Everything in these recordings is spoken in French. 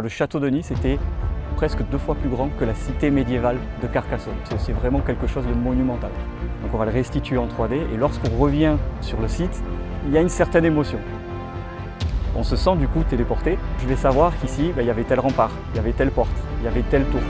Le château de Nice était presque 2 fois plus grand que la cité médiévale de Carcassonne. C'est vraiment quelque chose de monumental. Donc on va le restituer en 3D et lorsqu'on revient sur le site, il y a une certaine émotion. On se sent du coup téléporté. Je vais savoir qu'ici, il y avait tel rempart, il y avait telle porte, il y avait telle tour.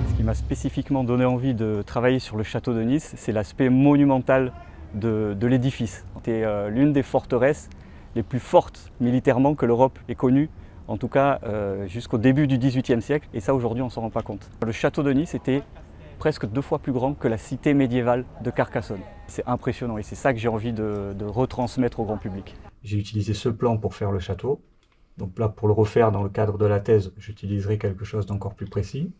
Ce qui m'a spécifiquement donné envie de travailler sur le château de Nice, c'est l'aspect monumental de l'édifice. C'est l'une des forteresses les plus fortes militairement que l'Europe ait connues, en tout cas jusqu'au début du XVIIIe siècle, et ça aujourd'hui on ne s'en rend pas compte. Le château de Nice était presque 2 fois plus grand que la cité médiévale de Carcassonne. C'est impressionnant et c'est ça que j'ai envie de retransmettre au grand public. J'ai utilisé ce plan pour faire le château. Donc là, pour le refaire dans le cadre de la thèse, j'utiliserai quelque chose d'encore plus précis.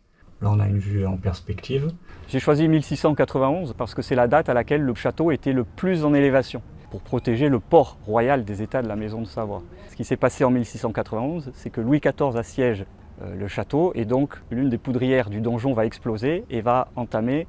Là, on a une vue en perspective. J'ai choisi 1691 parce que c'est la date à laquelle le château était le plus en élévation, pour protéger le port royal des États de la Maison de Savoie. Ce qui s'est passé en 1691, c'est que Louis XIV assiège le château et donc l'une des poudrières du donjon va exploser et va entamer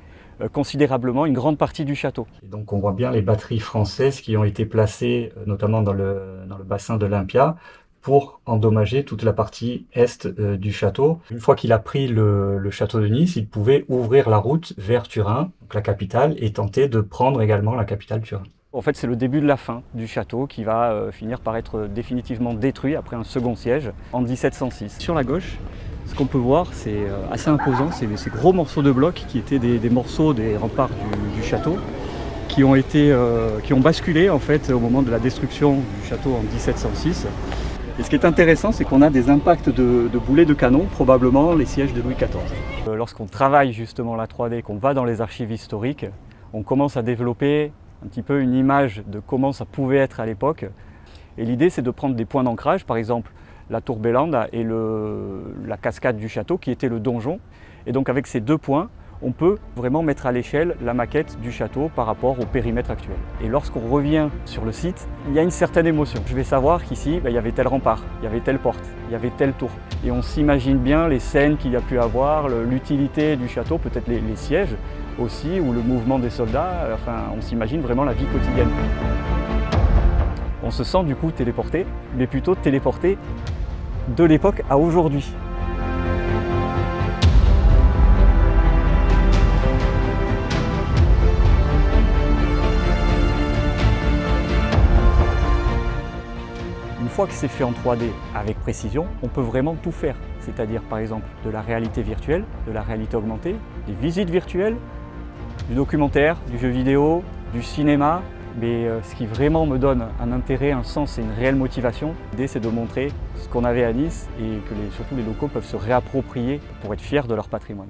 considérablement une grande partie du château. Et donc on voit bien les batteries françaises qui ont été placées notamment dans le bassin de l'Olympia pour endommager toute la partie est du château. Une fois qu'il a pris le château de Nice, il pouvait ouvrir la route vers Turin, donc la capitale, et tenter de prendre également la capitale Turin. En fait, c'est le début de la fin du château qui va finir par être définitivement détruit après un second siège en 1706. Sur la gauche, ce qu'on peut voir, c'est assez imposant, c'est ces gros morceaux de blocs qui étaient des morceaux des remparts du château qui ont basculé en fait au moment de la destruction du château en 1706. Et ce qui est intéressant, c'est qu'on a des impacts de boulets de canon, probablement les sièges de Louis XIV. Lorsqu'on travaille justement la 3D, qu'on va dans les archives historiques, on commence à développer un petit peu une image de comment ça pouvait être à l'époque. Et l'idée, c'est de prendre des points d'ancrage, par exemple la tour Belanda et la cascade du château, qui était le donjon. Et donc avec ces 2 points, on peut vraiment mettre à l'échelle la maquette du château par rapport au périmètre actuel. Et lorsqu'on revient sur le site, il y a une certaine émotion. Je vais savoir qu'ici, il y avait tel rempart, il y avait telle porte, il y avait telle tour. Et on s'imagine bien les scènes qu'il y a pu avoir, l'utilité du château, peut-être les sièges aussi, ou le mouvement des soldats. Enfin, on s'imagine vraiment la vie quotidienne. On se sent du coup téléporté, mais plutôt téléporté de l'époque à aujourd'hui. Une fois que c'est fait en 3D avec précision, on peut vraiment tout faire. C'est-à-dire par exemple de la réalité virtuelle, de la réalité augmentée, des visites virtuelles, du documentaire, du jeu vidéo, du cinéma. Mais ce qui vraiment me donne un intérêt, un sens et une réelle motivation, l'idée c'est de montrer ce qu'on avait à Nice et que surtout les locaux peuvent se réapproprier pour être fiers de leur patrimoine.